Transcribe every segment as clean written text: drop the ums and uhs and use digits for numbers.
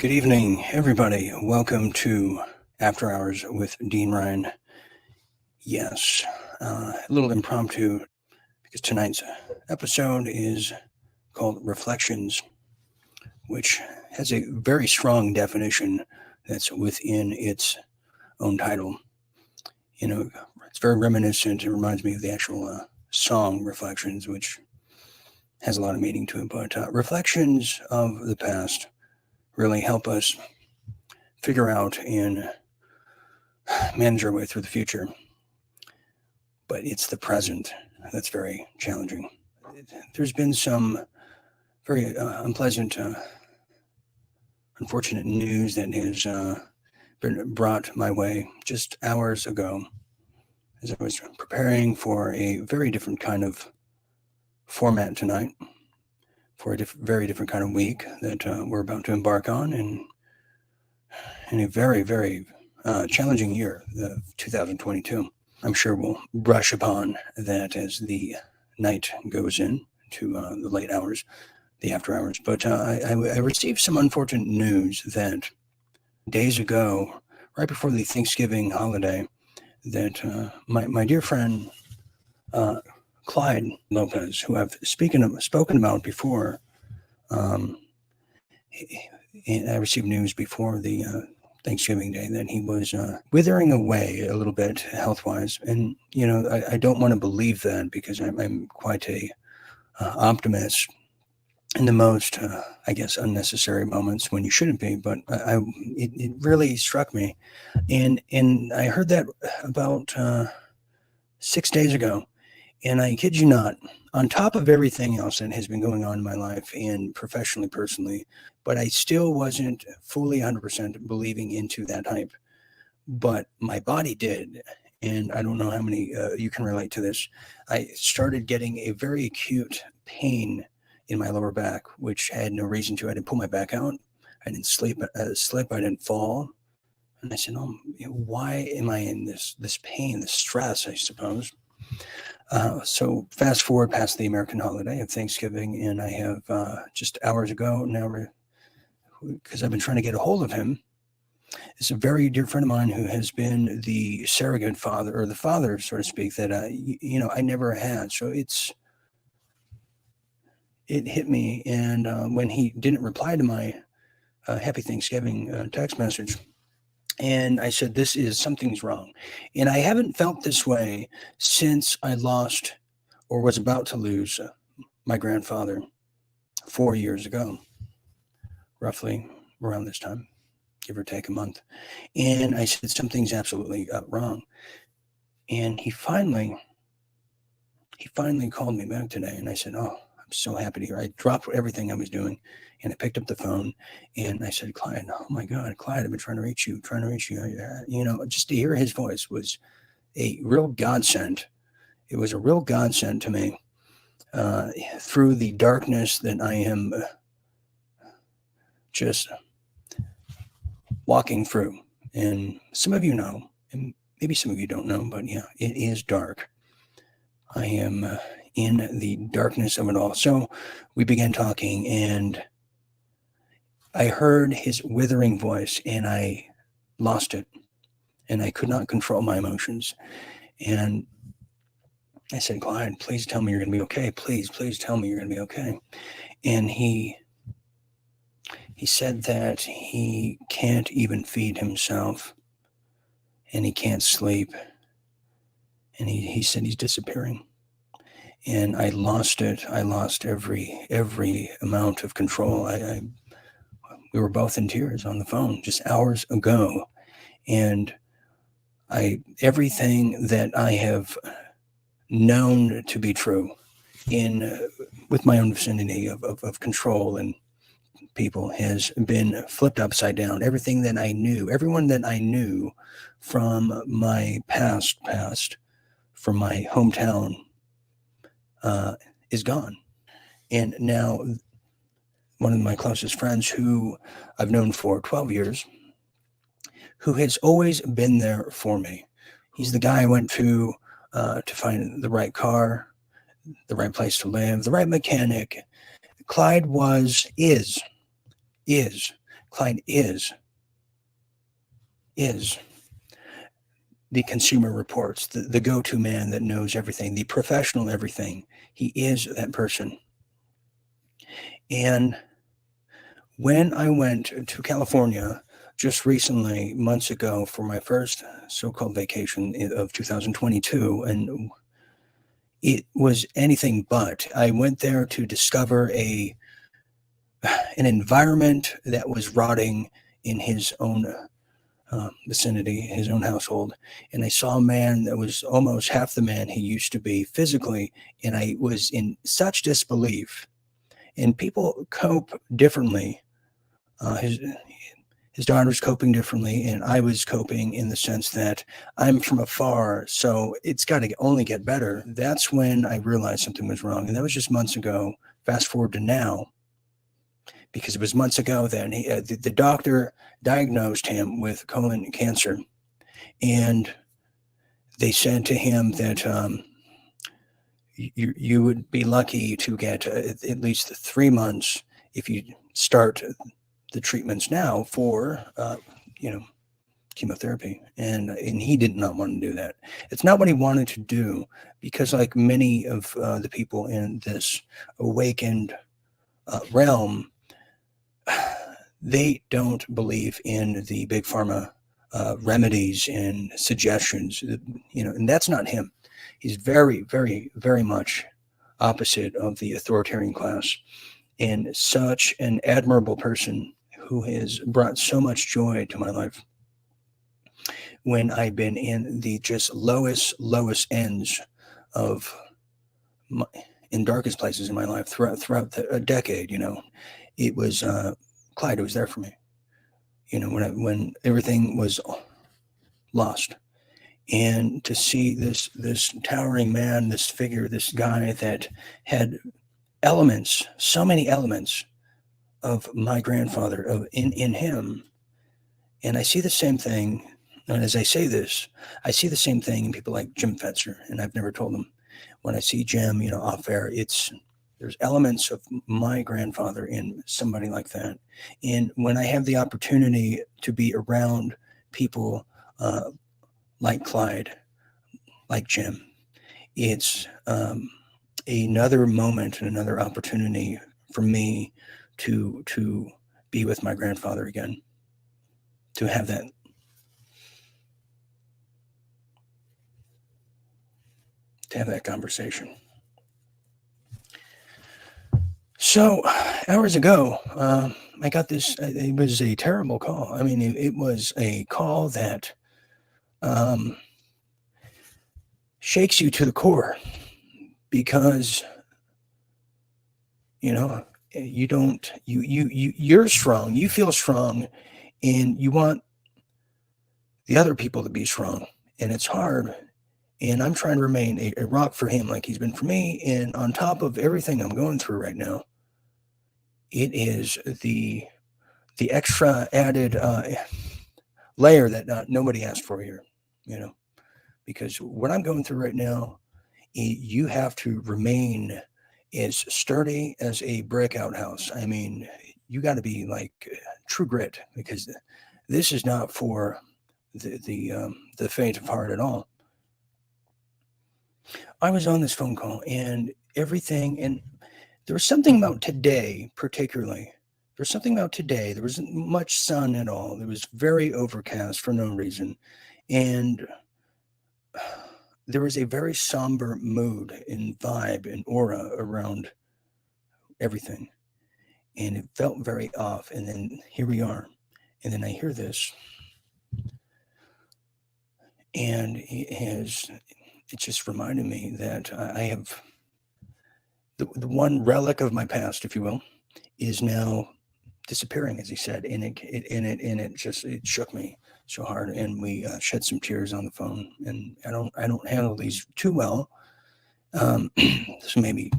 Good evening, everybody. Welcome to After Hours with Dean Ryan. Yes, a little impromptu because tonight's episode is called Reflections, which has a very strong definition that's within its own title. You know, it's very reminiscent. It reminds me of the actual song Reflections, which has a lot of meaning to it. But reflections of the past really help us figure out and manage our way through the future. But it's the present that's very challenging. There's been some very unpleasant, unfortunate news that has been brought my way just hours ago as I was preparing for a very different kind of format tonight, for a very different kind of week that we're about to embark on, and in a very, very challenging year, 2022. I'm sure we'll brush upon that as the night goes in to the late hours, the after hours. But I received some unfortunate news that days ago, right before the Thanksgiving holiday, that my dear friend Clyde Lopez, who I've spoken about before, and I received news before the Thanksgiving Day that he was withering away a little bit health-wise. And, you know, I don't want to believe that because I'm quite a optimist in the most, I guess, unnecessary moments when you shouldn't be. But it really struck me. And I heard that about 6 days ago. And I kid you not, on top of everything else that has been going on in my life and professionally, personally, but I still wasn't fully 100% believing into that hype. But my body did. And I don't know how many you can relate to this. I started getting a very acute pain in my lower back, which I had no reason to. I didn't pull my back out. I didn't slip. I didn't fall. And I said, "Oh, why am I in this pain, this stress, I suppose?" So fast forward past the American holiday of Thanksgiving, and I have just hours ago now, because I've been trying to get a hold of him. It's a very dear friend of mine who has been the surrogate father, or the father, so to speak, that I never had. So it hit me, and when he didn't reply to my Happy Thanksgiving text message, and I said, something's wrong. And I haven't felt this way since I lost or was about to lose my grandfather 4 years ago, roughly around this time, give or take a month. And I said, something's absolutely wrong. And he finally called me back today, and I said, oh, I'm so happy to hear. I dropped everything I was doing, and I picked up the phone, and I said, Clyde, oh my God, Clyde, I've been trying to reach you. Just to hear his voice was a real godsend. It was a real godsend to me through the darkness that I am just walking through. And some of you know, and maybe some of you don't know, but yeah, it is dark. I am in the darkness of it all. So we began talking, and I heard his withering voice, and I lost it, and I could not control my emotions. And I said, Clyde, please tell me you're going to be okay. Please tell me you're going to be okay. And he said that he can't even feed himself, and he can't sleep. And he said he's disappearing. And I lost it. I lost every amount of control. We were both in tears on the phone just hours ago. And everything that I have known to be true with my own vicinity of control and people has been flipped upside down. Everything that I knew, everyone that I knew from my past, from my hometown, is gone. And now one of my closest friends, who I've known for 12 years, who has always been there for me. He's the guy I went to find the right car, the right place to live, the right mechanic. Clyde is Clyde is the Consumer Reports, the go-to man that knows everything, the professional everything. He is that person. And when I went to California just recently, months ago, for my first so-called vacation of 2022, and it was anything but. I went there to discover an environment that was rotting in his own vicinity, his own household. And I saw a man that was almost half the man he used to be physically, and I was in such disbelief. And people cope differently. His daughter's coping differently, and I was coping in the sense that I'm from afar, so it's got to only get better. That's when I realized something was wrong, and that was just months ago. Fast forward to now, because it was months ago that the doctor diagnosed him with colon cancer, and they said to him that you would be lucky to get at least 3 months if you start the treatments now for chemotherapy, and he did not want to do that. It's not what he wanted to do, because like many of the people in this awakened realm, they don't believe in the big pharma remedies and suggestions, and that's not him. He's very, very, very much opposite of the authoritarian class, and such an admirable person who has brought so much joy to my life when I've been in the just lowest ends of in darkest places in my life throughout a decade. It was Clyde who was there for me. When everything was lost, and to see this towering man, this figure, this guy that had so many elements of my grandfather in him. And I see the same thing, and as I say this, I see the same thing in people like Jim Fetzer, and I've never told them. When I see Jim, off air, there's elements of my grandfather in somebody like that. And when I have the opportunity to be around people like Clyde, like Jim, it's another moment and another opportunity for me to be with my grandfather again, to have that conversation. So hours ago, I got this. It was a terrible call. I mean, it was a call that shakes you to the core, because you're strong, you feel strong, and you want the other people to be strong, and it's hard. And I'm trying to remain a rock for him, like he's been for me. And on top of everything I'm going through right now, it is the extra added layer that nobody asked for here, because what I'm going through right now, you have to remain as sturdy as a brick outhouse. I mean, you got to be like true grit, because this is not for the faint of heart at all. I was on this phone call and everything, and there was something about today, particularly. There's something about today. There wasn't much sun at all. It was very overcast for no reason, and there was a very somber mood and vibe and aura around everything, and it felt very off. And then here we are, and then I hear this, and it just reminded me that I have the one relic of my past, if you will, is now disappearing, as he said, and it shook me so hard, and we shed some tears on the phone. And I don't handle these too well, so maybe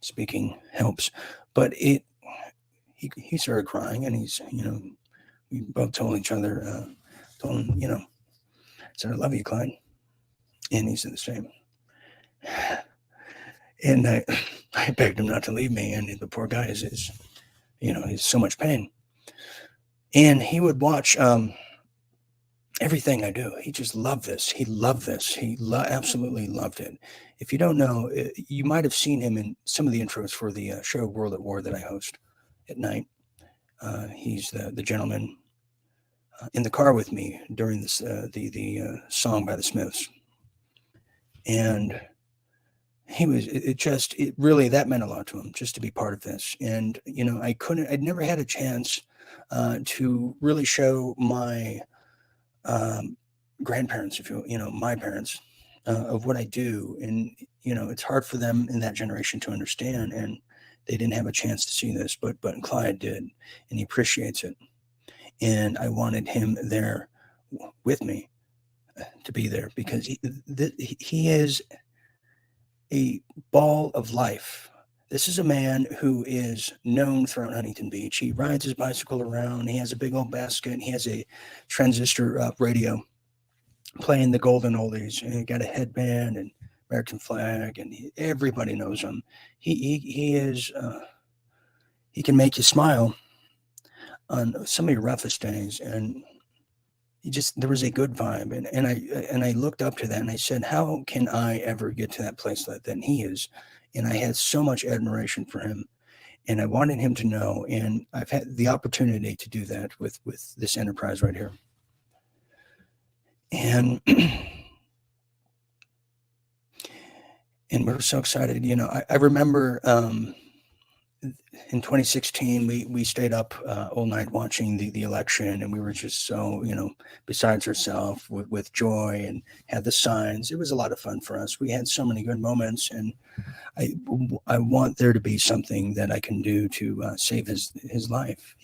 speaking helps. But he started crying, and he's we both told each other, told him, said, "I love you, Clyde," and he said the same. And I begged him not to leave me, and the poor guy is he's so much pain. And he would watch everything I do. He just loved this. He loved this. He absolutely loved it. If you don't know, you might have seen him in some of the intros for the show World at War that I host at night. He's the gentleman in the car with me during this the song by the Smiths, and he was it really, that meant a lot to him, just to be part of this. And I'd never had a chance to really show my grandparents, if my parents, of what I do. And it's hard for them in that generation to understand, and they didn't have a chance to see this, but Clyde did, and he appreciates it. And I wanted him there with me, to be there, because he is a ball of life. This is a man who is known throughout Huntington Beach. He rides his bicycle around. He has a big old basket. He has a transistor radio playing the golden oldies. And he got a headband and American flag, and everybody knows him. He is he can make you smile on some of your roughest days, and there was a good vibe, and I looked up to that, and I said, how can I ever get to that place that he is? And I had so much admiration for him, and I wanted him to know, and I've had the opportunity to do that with this enterprise right here. And and we're so excited. I remember in 2016, we stayed up all night watching the election, and we were just so, besides ourselves with joy, and had the signs. It was a lot of fun for us. We had so many good moments, and I want there to be something that I can do to save his life.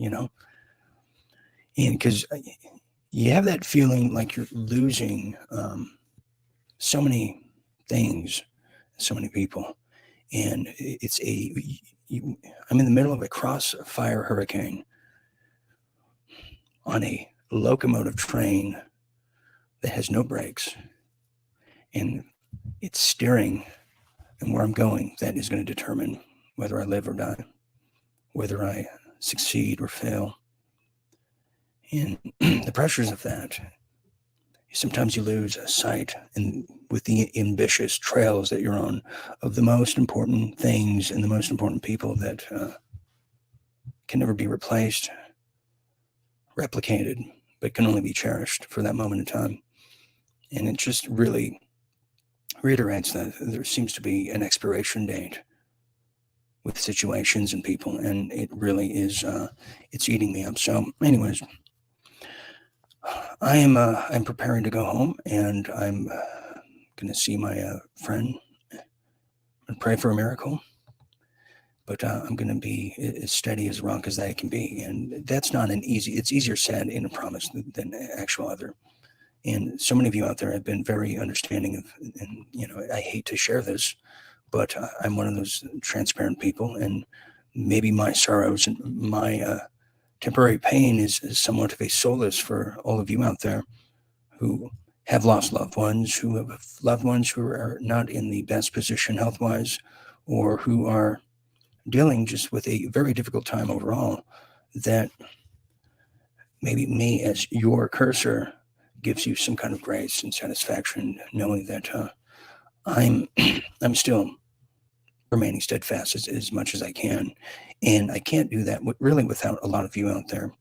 And because you have that feeling like you're losing so many things, so many people. And I'm in the middle of a crossfire hurricane on a locomotive train that has no brakes, and it's steering, and where I'm going, that is going to determine whether I live or die, whether I succeed or fail. And the pressures of that, sometimes you lose sight, and with the ambitious trails that you're on, of the most important things and the most important people that can never be replaced, replicated, but can only be cherished for that moment in time. And it just really reiterates that there seems to be an expiration date with situations and people, and it really is, it's eating me up. So anyways, I'm preparing to go home, and I'm going to see my friend and pray for a miracle. But I'm going to be as steady as a rock as I can be, and that's not it's easier said in a promise than actual other. And so many of you out there have been very understanding of, and I hate to share this, but I'm one of those transparent people, and maybe my sorrows and my temporary pain is somewhat of a solace for all of you out there who have lost loved ones, who have loved ones who are not in the best position health-wise, or who are dealing just with a very difficult time overall, that maybe me as your cursor gives you some kind of grace and satisfaction, knowing that I'm still remaining steadfast as much as I can. And I can't do that really without a lot of you out there.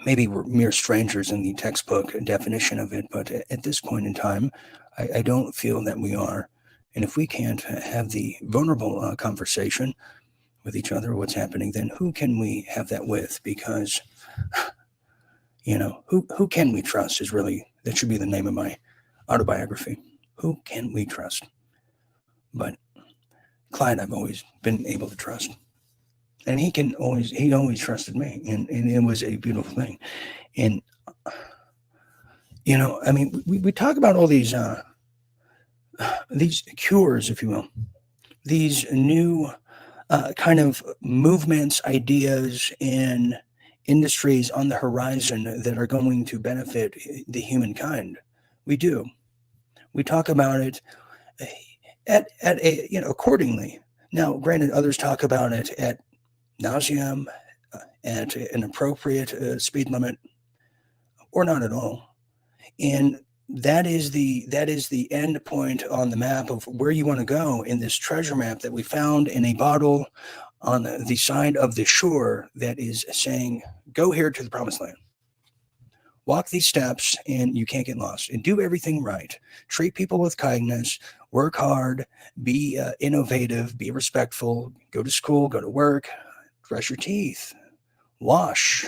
Maybe we're mere strangers in the textbook definition of it, but at this point in time, I don't feel that we are. And if we can't have the vulnerable conversation with each other, what's happening, then who can we have that with? Because, who can we trust is really, that should be the name of my autobiography. Who can we trust? But Clyde, I've always been able to trust. And he always trusted me. And it was a beautiful thing. And, we talk about all these cures, if you will, these new kind of movements, ideas, and industries on the horizon that are going to benefit the humankind. We do. We talk about it at accordingly. Now, granted, others talk about it at nauseam, at an appropriate speed limit or not at all. And that is the end point on the map of where you want to go in this treasure map that we found in a bottle on the side of the shore that is saying, go here to the promised land. Walk these steps and you can't get lost, and do everything right. Treat people with kindness, work hard, be innovative, be respectful, go to school, go to work, brush your teeth, wash,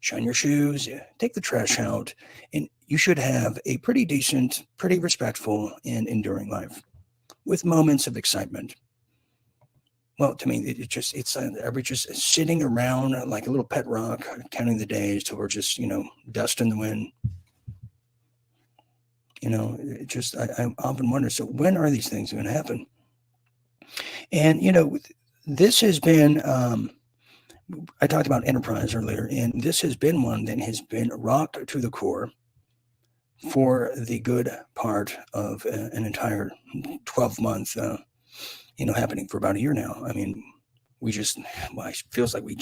shine your shoes, take the trash out, and you should have a pretty decent, pretty respectful, and enduring life with moments of excitement. Well, to me, are we just sitting around like a little pet rock, counting the days till we're just, dust in the wind? I often wonder, so when are these things going to happen? And, this has been, I talked about enterprise earlier, and this has been one that has been rocked to the core for the good part of an entire 12-month happening for about a year now. I mean, it feels like we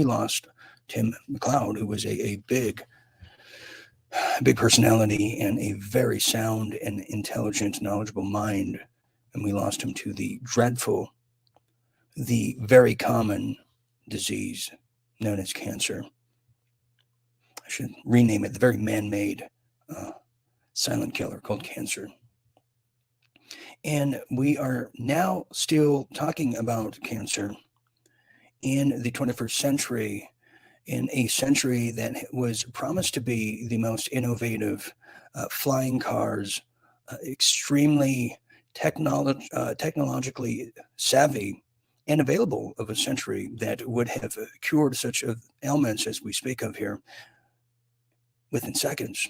lost Tim McLeod, who was a big personality and a very sound and intelligent, knowledgeable mind. And we lost him to the very common disease known as cancer. I should rename it the very man-made silent killer called cancer. And we are now still talking about cancer in the 21st century, in a century that was promised to be the most innovative, flying cars, extremely technologically savvy and available of a century that would have cured such ailments as we speak of here within seconds.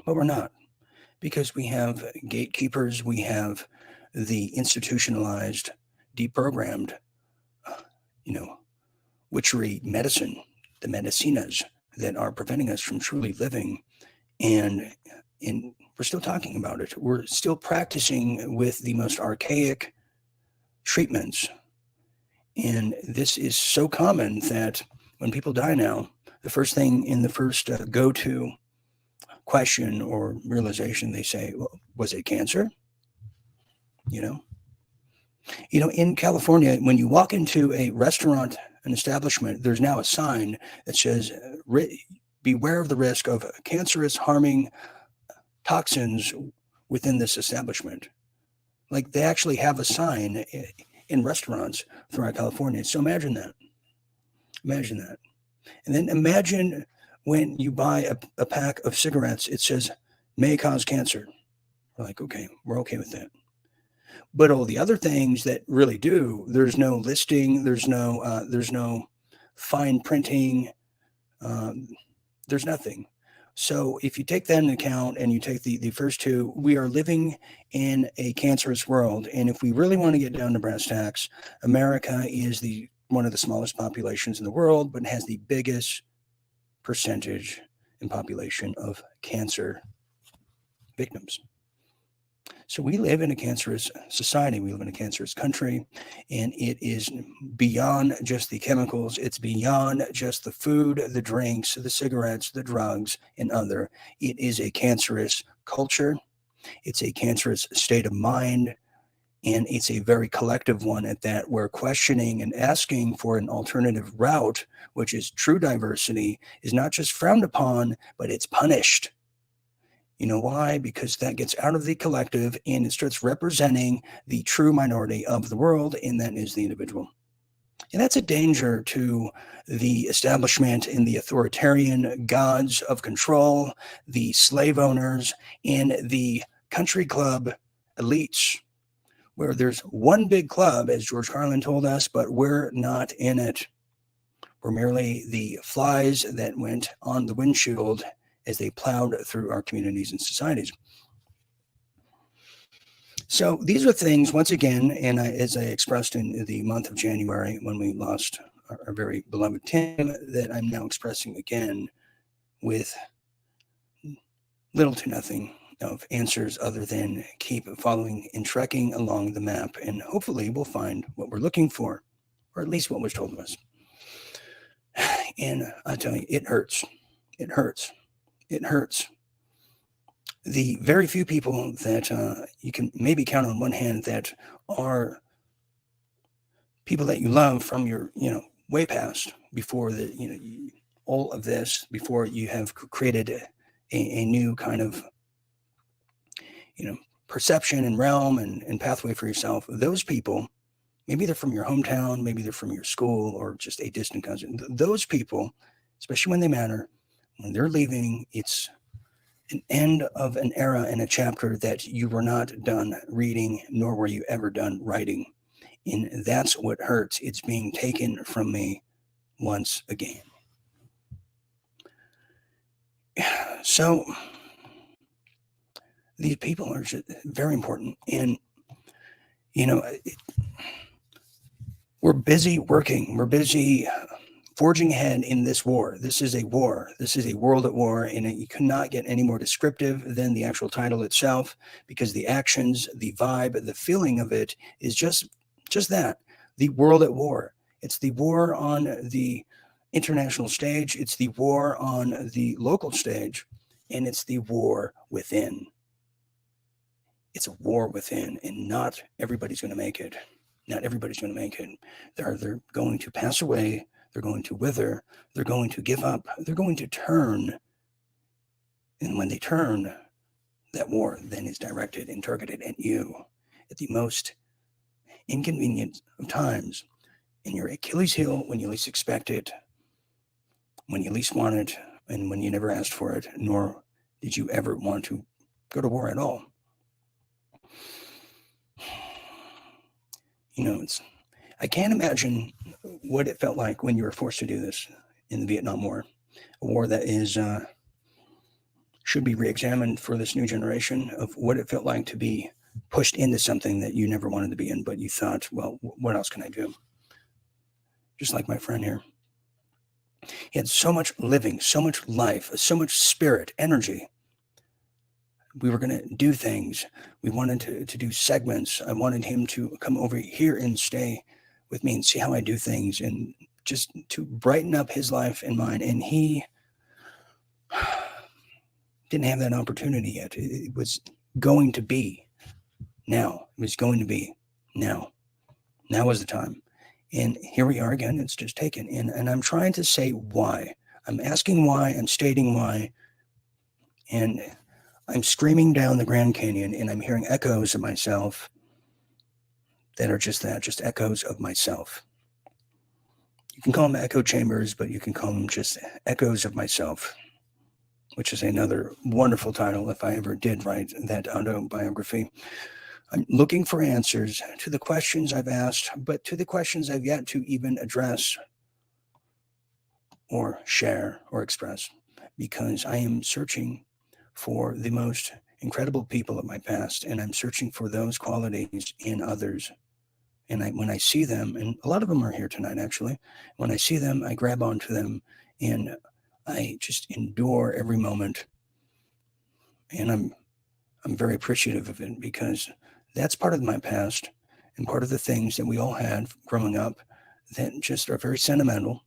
But we're not. Because we have gatekeepers, we have the institutionalized, deprogrammed, witchery medicine, the medicinas that are preventing us from truly living. And we're still talking about it. We're still practicing with the most archaic treatments. And this is so common that when people die now, the first thing in the first go-to question or realization, they say, well, was it cancer? In California, when you walk into a restaurant, an establishment, there's now a sign that says, beware of the risk of cancerous harming toxins within this establishment. Like, they actually have a sign in restaurants throughout California. So imagine that. And then imagine when you buy a pack of cigarettes, it says, may cause cancer. We're like, okay, we're okay with that. But all the other things that really do, there's no listing, there's no fine printing, there's nothing. So if you take that into account and you take the first two, we are living in a cancerous world. And if we really want to get down to brass tacks, America is one of the smallest populations in the world, but has the biggest percentage in population of cancer victims. So we live in a cancerous society. We live in a cancerous country, and it is beyond just the chemicals. It's beyond just the food, the drinks, the cigarettes, the drugs, and other. It is a cancerous culture. It's a cancerous state of mind, and it's a very collective one at that, where questioning and asking for an alternative route, which is true diversity, is not just frowned upon, but it's punished. You know why? Because that gets out of the collective and it starts representing the true minority of the world, and that is the individual. And that's a danger to the establishment and the authoritarian gods of control, the slave owners, and the country club elites, where there's one big club, as George Carlin told us, but we're not in it. We're merely the flies that went on the windshield as they plowed through our communities and societies. So these are things, once again, and as I expressed in the month of January when we lost our very beloved Tim, that I'm now expressing again with little to nothing of answers other than keep following and trekking along the map, and hopefully we'll find what we're looking for, or at least what was told to us. And I tell you, it hurts. It hurts. It hurts. The very few people that you can maybe count on one hand that are people that you love from your, way past before all of this, before you have created a new kind of, perception and realm and pathway for yourself. Those people, maybe they're from your hometown, maybe they're from your school or just a distant cousin. Those people, especially when they matter, when they're leaving, it's an end of an era and a chapter that you were not done reading, nor were you ever done writing. And that's what hurts. It's being taken from me once again. So these people are just very important. And, we're busy working. We're busy forging ahead in this war. This is a war. This is a world at war, and you cannot get any more descriptive than the actual title itself, because the actions, the vibe, the feeling of it is just that, the world at war. It's the war on the international stage. It's the war on the local stage, and it's the war within. It's a war within, and not everybody's going to make it. Not everybody's going to make it. They're going to pass away. They're going to wither. They're going to give up. They're going to turn. And when they turn, that war then is directed and targeted at you at the most inconvenient of times, in your Achilles heel, when you least expect it, when you least want it, and when you never asked for it, nor did you ever want to go to war at all. I can't imagine what it felt like when you were forced to do this in the Vietnam War, a war that is should be re-examined for this new generation, of what it felt like to be pushed into something that you never wanted to be in, but you thought, well, what else can I do? Just like my friend here. He had so much living, so much life, so much spirit, energy. We were going to do things. We wanted to do segments. I wanted him to come over here and stay with me and see how I do things, and just to brighten up his life and mine. And he didn't have that opportunity yet. It was going to be now. It was going to be now. Now was the time. And here we are again. It's just taken. And I'm trying to say why. I'm asking why. I'm stating why. And I'm screaming down the Grand Canyon, and I'm hearing echoes of myself that are just that, just echoes of myself. You can call them echo chambers, but you can call them just echoes of myself, which is another wonderful title if I ever did write that autobiography. I'm looking for answers to the questions I've asked, but to the questions I've yet to even address or share or express, because I am searching for the most incredible people of my past, and I'm searching for those qualities in others. And when I see them, and a lot of them are here tonight, actually, when I see them, I grab onto them, and I just endure every moment. And I'm very appreciative of it, because that's part of my past and part of the things that we all had growing up that just are very sentimental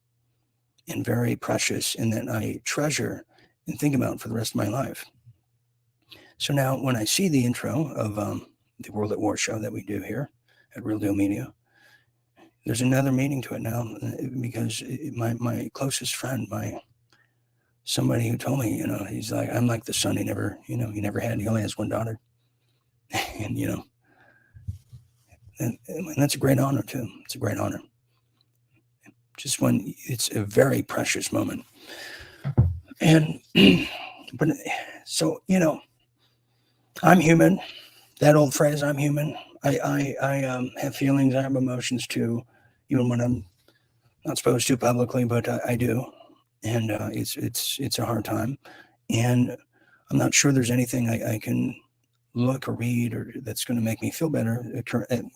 and very precious, and that I treasure and think about for the rest of my life. So now when I see the intro of the World at War show that we do here at Real Deal Media, there's another meaning to it now, because my closest friend, somebody who told me, he's like, I'm like the son he never had. He only has one daughter. And, and that's a great honor too. It's a great honor. Just when it's a very precious moment. And, but so, I'm human. That old phrase, I'm human. I have feelings. I have emotions too, even when I'm not supposed to publicly, but I do. And it's a hard time. And I'm not sure there's anything I can look or read or that's going to make me feel better,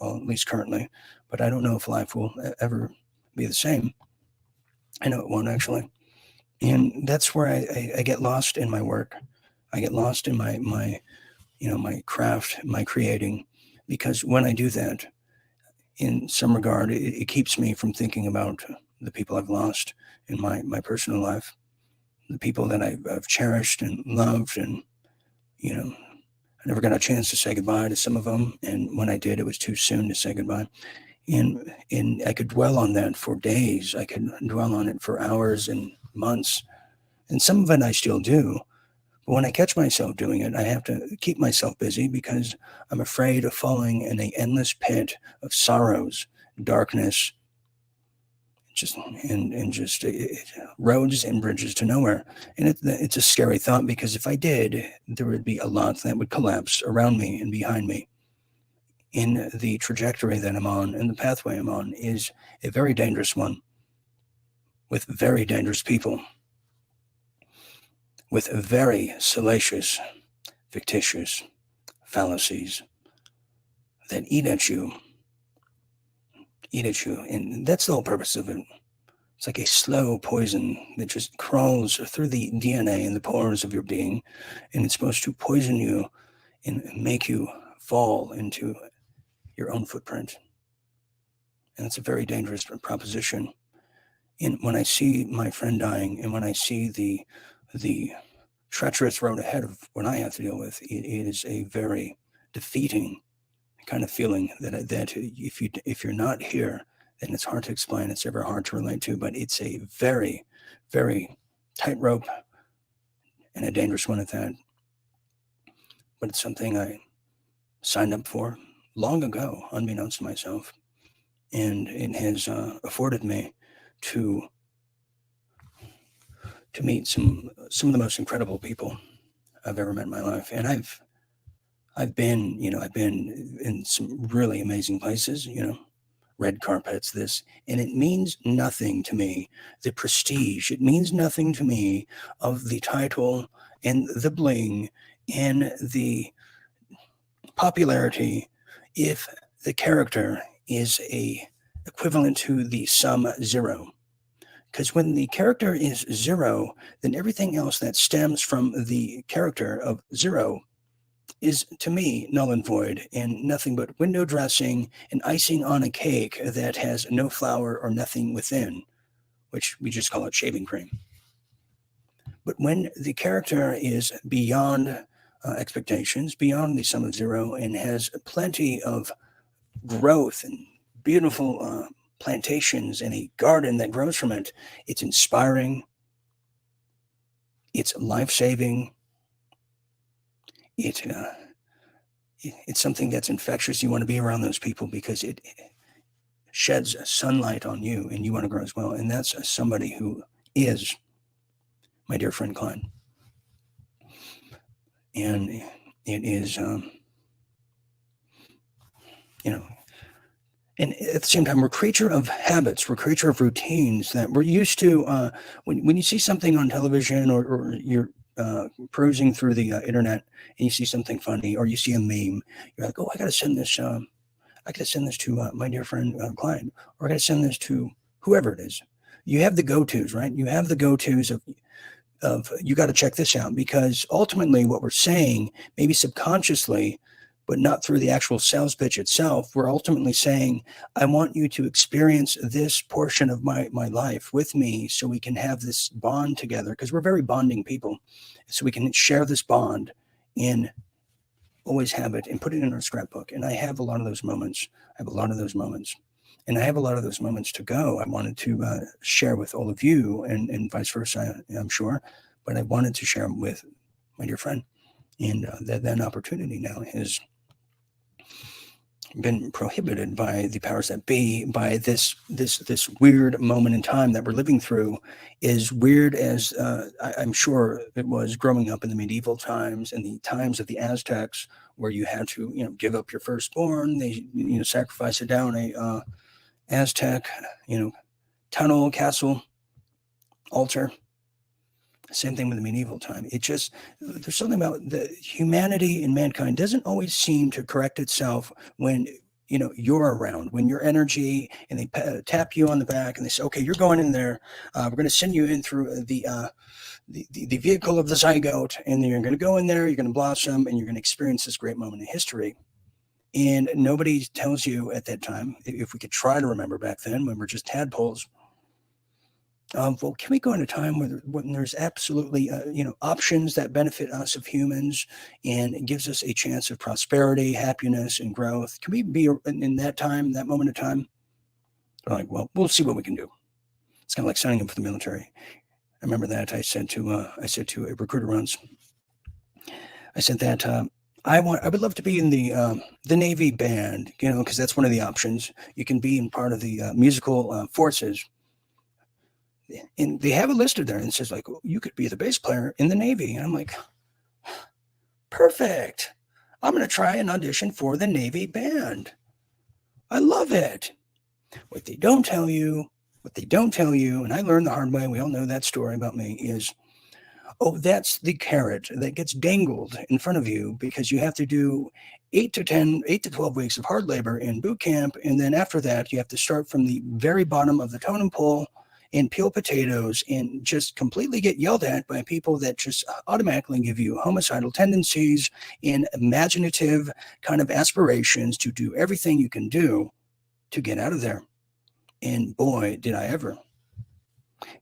well, at least currently. But I don't know if life will ever be the same. I know it won't, actually. And that's where I get lost in my work. I get lost in my my craft, my creating, because when I do that, in some regard, it keeps me from thinking about the people I've lost in my personal life, the people that I've cherished and loved, and I never got a chance to say goodbye to some of them, and when I did, it was too soon to say goodbye. And I could dwell on that for days. I could dwell on it for hours and months, and some of it I still do. But when I catch myself doing it, I have to keep myself busy because I'm afraid of falling in an endless pit of sorrows, darkness, just roads and bridges to nowhere. And it's a scary thought, because if I did, there would be a lot that would collapse around me and behind me. In the trajectory that I'm on, and the pathway I'm on, is a very dangerous one, with very dangerous people, with very salacious, fictitious fallacies that eat at you. And that's the whole purpose of it. It's like a slow poison that just crawls through the DNA and the pores of your being, and it's supposed to poison you and make you fall into your own footprint. And it's a very dangerous proposition. And when I see my friend dying, and when I see the treacherous road ahead of what I have to deal with, it is a very defeating kind of feeling that if you're not here, then it's hard to explain. It's ever hard to relate to, but it's a very, very tightrope, and a dangerous one at that. But it's something I signed up for long ago, unbeknownst to myself, and it has afforded me to meet some of the most incredible people I've ever met in my life. And I've been in some really amazing places, red carpets, and it means nothing to me, the prestige. It means nothing to me of the title and the bling and the popularity if the character is equivalent to the sum zero. Because when the character is zero, then everything else that stems from the character of zero is, to me, null and void, and nothing but window dressing and icing on a cake that has no flour or nothing within, which we just call it shaving cream. But when the character is beyond expectations, beyond the sum of zero, and has plenty of growth and beautiful plantations and a garden that grows from it, it's inspiring, it's life-saving, it's something that's infectious. You want to be around those people because it sheds sunlight on you, and you want to grow as well. And that's somebody who is my dear friend Clyde. And it is, and at the same time, we're creature of habits. We're creature of routines that we're used to. When you see something on television, or you're perusing through the internet, and you see something funny, or you see a meme, you're like, oh, I got to send this. I got to send this to my dear friend Clyde, or I got to send this to whoever it is. You have the go-tos, right? You have the go-tos of you got to check this out, because ultimately what we're saying, maybe subconsciously, but not through the actual sales pitch itself, we're ultimately saying, I want you to experience this portion of my life with me, so we can have this bond together, because we're very bonding people. So we can share this bond and always have it and put it in our scrapbook. And I have a lot of those moments. And I have a lot of those moments to go. I wanted to share with all of you, and vice versa, I'm sure. But I wanted to share them with my dear friend. And that opportunity now has been prohibited by the powers that be, by this weird moment in time that we're living through. As weird as I'm sure it was growing up in the medieval times and the times of the Aztecs, where you had to give up your firstborn. They sacrifice it down a Aztec tunnel, castle, altar. Same thing with the medieval time. There's something about the humanity in mankind doesn't always seem to correct itself when you're around, when your energy, and they tap you on the back and they say, okay, you're going in there. We're going to send you in through the vehicle of the zygote, and you're going to go in there, you're going to blossom, and you're going to experience this great moment in history. And nobody tells you at that time, if we could try to remember back then when we're just tadpoles, well, can we go in a time when there's absolutely, options that benefit us of humans and it gives us a chance of prosperity, happiness, and growth? Can we be in that time, that moment of time? They're like, well, we'll see what we can do. It's kind of like signing up for the military. I remember that I said to a recruiter once, I said that I would love to be in the Navy band, because that's one of the options. You can be in part of the musical forces, and they have it listed there, and it says like, oh, you could be the bass player in the Navy. And I'm like, perfect. I'm going to try an audition for the Navy band. I love it. What they don't tell you, and I learned the hard way, we all know that story about me, is, oh, that's the carrot that gets dangled in front of you because you have to do 8 to 12 weeks of hard labor in boot camp. And then after that, you have to start from the very bottom of the totem pole and peel potatoes and just completely get yelled at by people that just automatically give you homicidal tendencies and imaginative kind of aspirations to do everything you can do to get out of there. And boy, did I ever.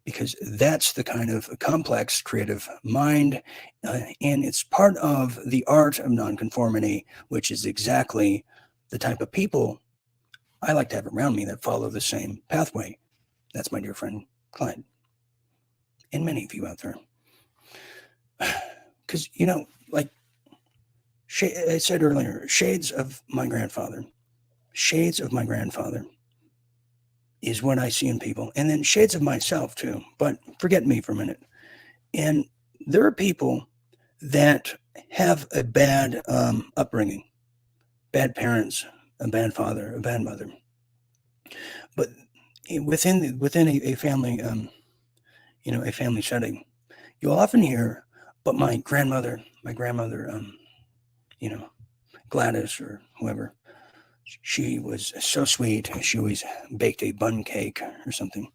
Because that's the kind of complex creative mind, and it's part of the art of nonconformity, which is exactly the type of people I like to have around me that follow the same pathway. That's my dear friend Clyde, and many of you out there. Because, like I said earlier, shades of my grandfather is what I see in people. And then shades of myself too, but forget me for a minute. And there are people that have a bad upbringing, bad parents, a bad father, a bad mother. But within a family, a family setting, you'll often hear, but my grandmother, Gladys or whoever, she was so sweet. She always baked a bun cake or something.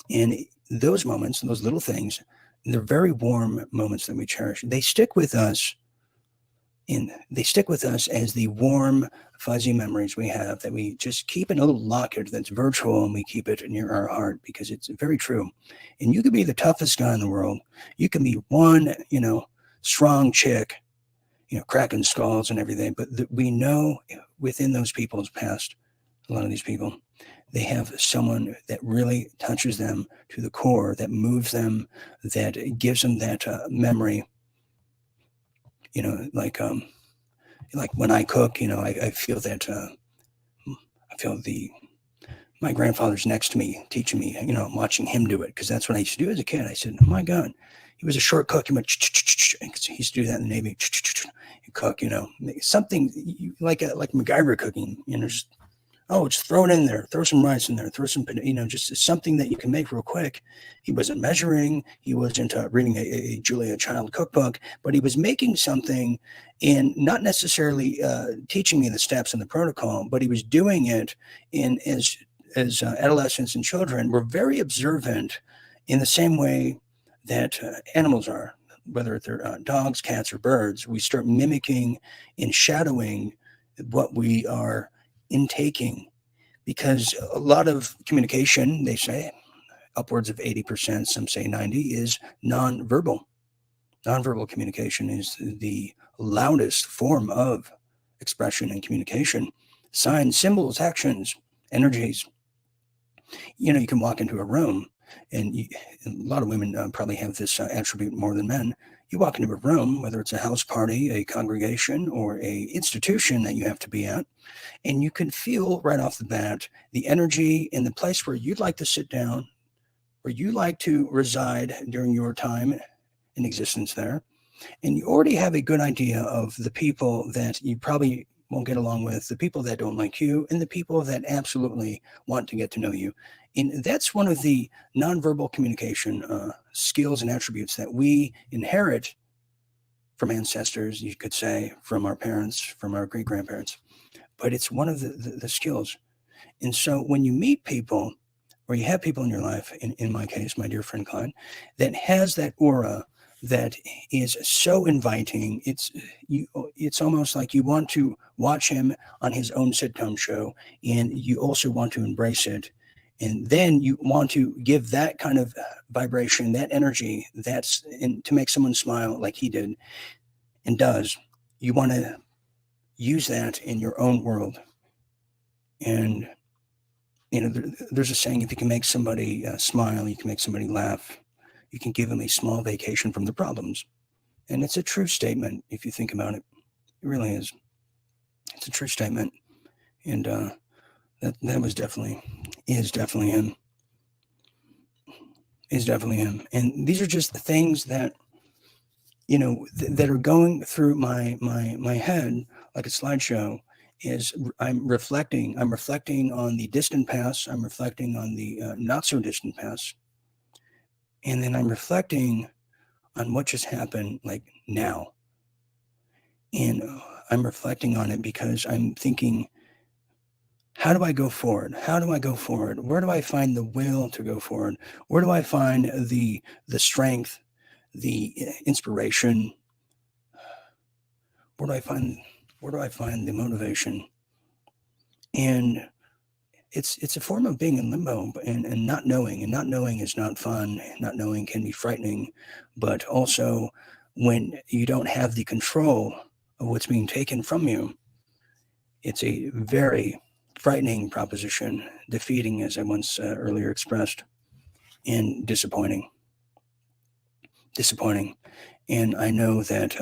And those moments, those little things, they're very warm moments that we cherish. They stick with us as the warm, fuzzy memories we have that we just keep in a little locket that's virtual, and we keep it near our heart because it's very true. And you could be the toughest guy in the world. You can be one, strong chick, cracking skulls and everything. But we know within those people's past, a lot of these people, they have someone that really touches them to the core, that moves them, that gives them that memory. Like when I cook, I feel that my grandfather's next to me teaching me, I'm watching him do it because that's what I used to do as a kid. I said, oh my God, he was a short cook. He went, he used to do that in the Navy, cook, something like MacGyver cooking, just throw it in there, throw some rice in there, throw some, just something that you can make real quick. He wasn't measuring, he wasn't reading a Julia Child cookbook, but he was making something and not necessarily teaching me the steps and the protocol, but he was doing it as adolescents and children were very observant in the same way that animals are, whether they're dogs, cats, or birds. We start mimicking and shadowing what we are intaking, because a lot of communication, they say upwards of 80%, some say 90%, is nonverbal. Nonverbal communication is the loudest form of expression and communication. Signs, symbols, actions, energies. You can walk into a room, and a lot of women probably have this attribute more than men. You walk into a room, whether it's a house party, a congregation, or a institution that you have to be at, and you can feel right off the bat the energy in the place where you'd like to sit down, where you like to reside during your time in existence there. And you already have a good idea of the people that you probably won't get along with, the people that don't like you, and the people that absolutely want to get to know you. And that's one of the nonverbal communication skills and attributes that we inherit from ancestors, you could say, from our parents, from our great-grandparents. But it's one of the skills. And so when you meet people, or you have people in your life, in my case, my dear friend Clyde, that has that aura that is so inviting, it's almost like you want to watch him on his own sitcom show, and you also want to embrace it. And then you want to give that kind of vibration, that energy, to make someone smile like he did and does. You want to use that in your own world. And, there's a saying, if you can make somebody smile, you can make somebody laugh. You can give them a small vacation from the problems. And it's a true statement if you think about it. It really is. It's a true statement. And that is definitely him. Is definitely him. And these are just the things that, that are going through my head like a slideshow. I'm reflecting on the distant past. I'm reflecting on the not so distant past. And then I'm reflecting on what just happened, like now. And I'm reflecting on it because I'm thinking, how do I go forward? How do I go forward? Where do I find the will to go forward? Where do I find the strength, the inspiration? Where do I find the motivation? And it's a form of being in limbo and not knowing. And not knowing is not fun. Not knowing can be frightening, but also when you don't have the control of what's being taken from you, it's a very frightening proposition, defeating, as I once earlier expressed, and disappointing. And I know that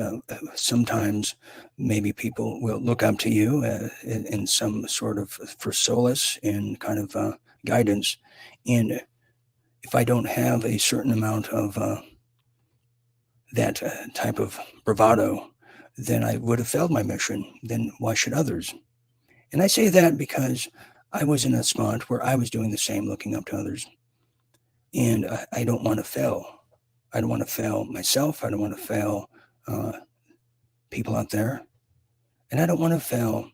sometimes maybe people will look up to you in some sort of for solace and kind of guidance. And if I don't have a certain amount of that type of bravado, then I would have failed my mission. Then why should others? And I say that because I was in a spot where I was doing the same, looking up to others. And I don't want to fail. I don't want to fail myself. I don't want to fail people out there. And I don't want to fail,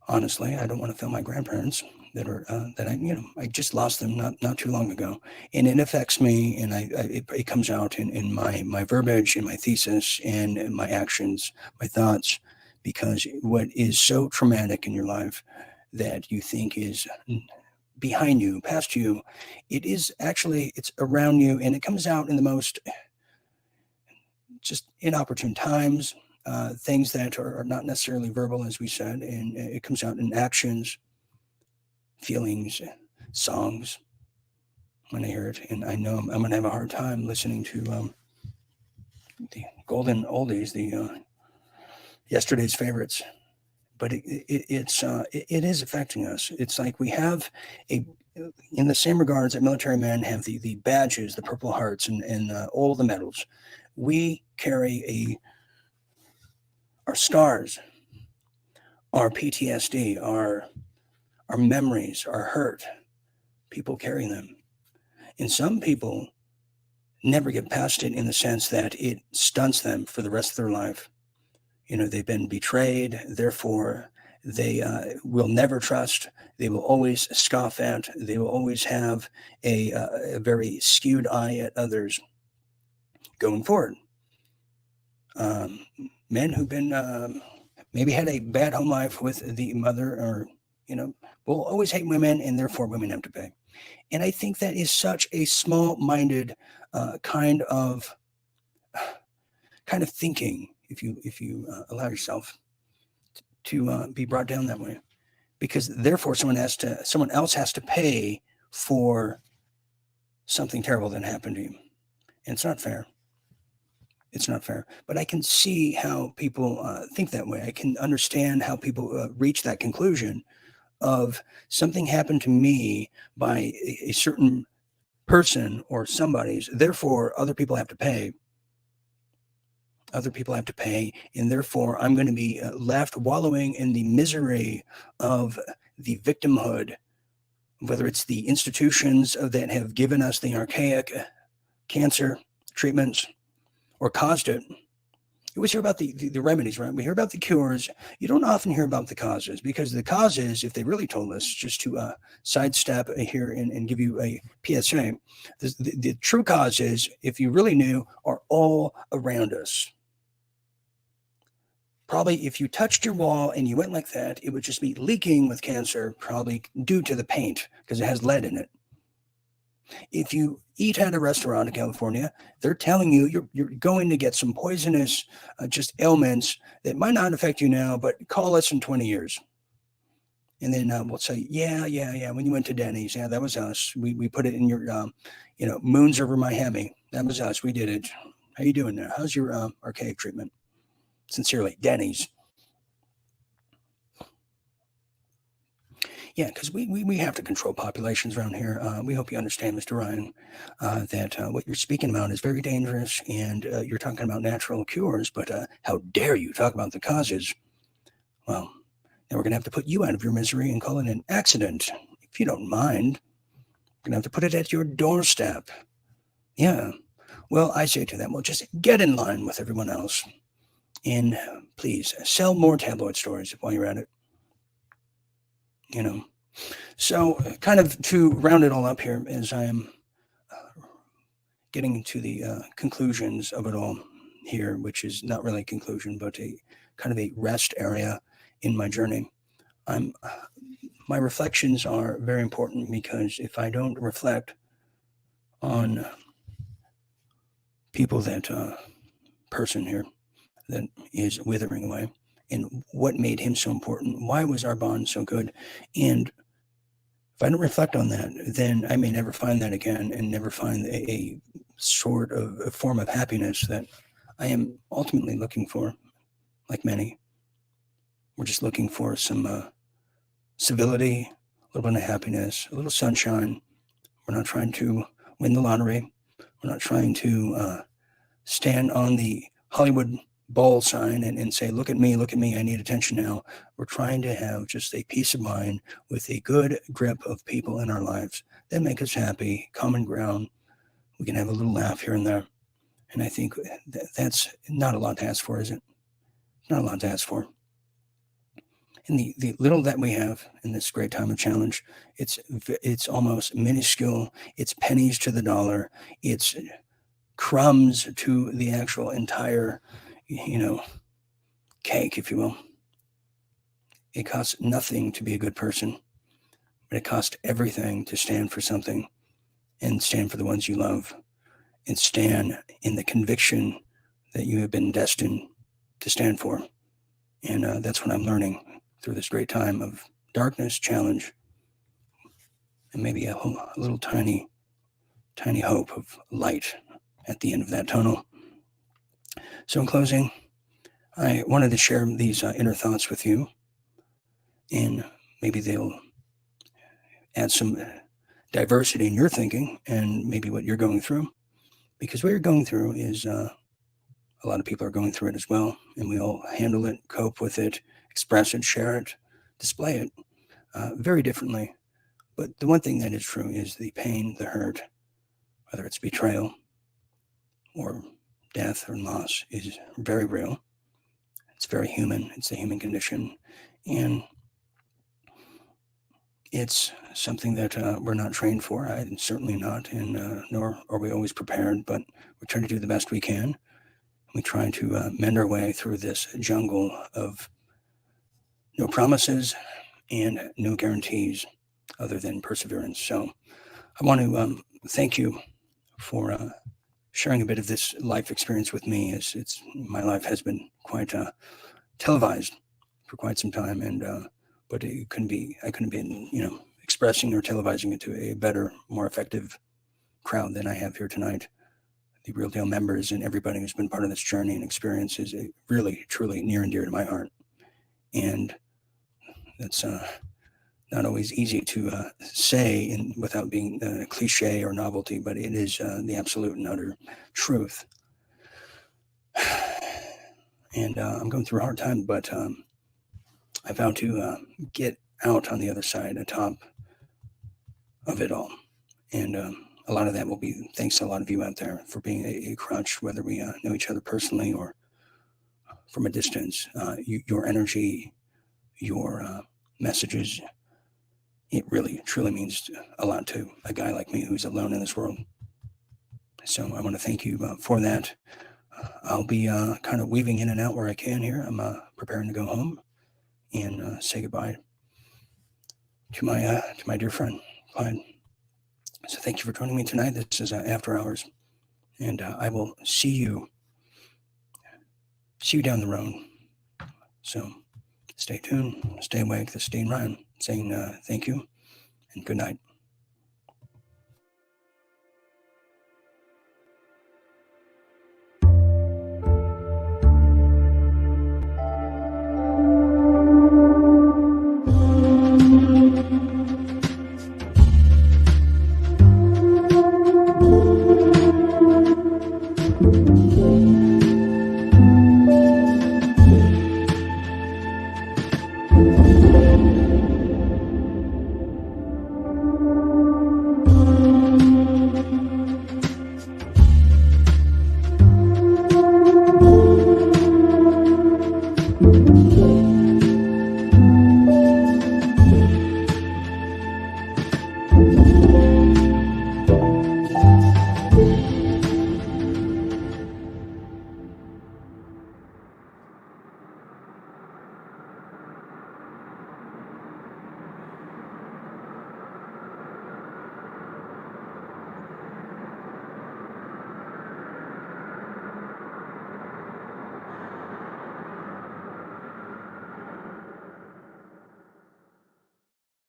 honestly, I don't want to fail my grandparents that I just lost them not too long ago. And it affects me, and it comes out in my verbiage, in my thesis, and in my actions, my thoughts, because what is so traumatic in your life that you think is behind you, past you, it's around you, and it comes out in the most just inopportune times, things that are not necessarily verbal, as we said, and it comes out in actions, feelings, songs when I hear it. And I know I'm going to have a hard time listening to the golden oldies, the yesterday's favorites. But it is affecting us. It's like we have in the same regards that military men have the badges, the Purple Hearts, and all the medals. We carry our scars, our PTSD, our memories, our hurt. People carry them. And some people never get past it in the sense that it stunts them for the rest of their life. They've been betrayed, therefore they will never trust. They will always scoff at. They will always have a very skewed eye at others going forward. Men who've been maybe had a bad home life with the mother, or will always hate women, and therefore women have to pay. And I think that is such a small-minded kind of thinking, if you allow yourself to be brought down that way, because therefore someone else has to pay for something terrible that happened to you, and it's not fair. It's not fair. But I can see how people think that way. I can understand how people reach that conclusion of something happened to me by a certain person or somebody's, therefore other people have to pay. Other people have to pay, and therefore I'm going to be left wallowing in the misery of the victimhood, whether it's the institutions that have given us the archaic cancer treatments or caused it. You always hear about the remedies, right? We hear about the cures. You don't often hear about the causes, because the causes, if they really told us, just to sidestep here and give you a PSA, the true causes, if you really knew, are all around us. Probably if you touched your wall and you went like that, it would just be leaking with cancer, probably due to the paint because it has lead in it. If you eat at a restaurant in California, they're telling you you're going to get some poisonous just ailments that might not affect you now, but call us in 20 years. And then we'll say, yeah. When you went to Denny's, yeah, that was us. We put it in your, moons over Miami. That was us. We did it. How you doing there? How's your archaic treatment? Sincerely, Denny's. Yeah, because we have to control populations around here. We hope you understand, Mr. Ryan, that what you're speaking about is very dangerous, and you're talking about natural cures, but how dare you talk about the causes? Well, now we're going to have to put you out of your misery and call it an accident. If you don't mind, we're going to have to put it at your doorstep. Yeah. Well, I say to them, well, just get in line with everyone else. And please sell more tabloid stories while you're at it. So kind of to round it all up here, as I am getting to the conclusions of it all here, which is not really a conclusion, but a kind of a rest area in my journey. My reflections are very important, because if I don't reflect on people, that person here that is withering away, and what made him so important, why was our bond so good, and if I don't reflect on that, then I may never find that again, and never find a sort of a form of happiness that I am ultimately looking for. Like many, we're just looking for some civility, a little bit of happiness, a little sunshine. We're not trying to win the lottery. We're not trying to stand on the Hollywood Bowl sign and say, look at me, I need attention now. We're trying to have just a peace of mind with a good grip of people in our lives that make us happy, common ground. We can have a little laugh here and there. And I think that's not a lot to ask for, is it? Not a lot to ask for. And the little that we have in this great time of challenge, it's almost minuscule. It's pennies to the dollar. It's crumbs to the actual entire, cake, if you will. It costs nothing to be a good person, but it costs everything to stand for something, and stand for the ones you love, and stand in the conviction that you have been destined to stand for. And that's what I'm learning through this great time of darkness, challenge, and maybe a little tiny hope of light at the end of that tunnel. So in closing, I wanted to share these inner thoughts with you, and maybe they'll add some diversity in your thinking and maybe what you're going through, because what you're going through is a lot of people are going through it as well, and we all handle it, cope with it, express it, share it, display it very differently. But the one thing that is true is the pain, the hurt, whether it's betrayal or death or loss, is very real. It's very human. It's the human condition. And it's something that we're not trained for. I'm certainly not, and nor are we always prepared, but we're trying to do the best we can. We try to mend our way through this jungle of no promises and no guarantees other than perseverance. So I want to thank you for sharing a bit of this life experience with me. It's my life has been quite televised for quite some time, and but I couldn't be expressing or televising it to a better, more effective crowd than I have here tonight. The Real Deal members and everybody who's been part of this journey and experience is really, truly near and dear to my heart. And that's not always easy to say without being cliche or novelty, but it is the absolute and utter truth. And I'm going through a hard time, but I vow to get out on the other side, atop of it all. And a lot of that will be thanks to a lot of you out there for being a crutch, whether we know each other personally or from a distance. Your energy, your messages, it really, truly means a lot to a guy like me who's alone in this world. So I want to thank you for that. I'll be kind of weaving in and out where I can here. I'm preparing to go home and say goodbye to my dear friend Clyde. So thank you for joining me tonight. This is After Hours, and I will see you down the road. So stay tuned, stay awake. This is Dean Ryan saying thank you and good night.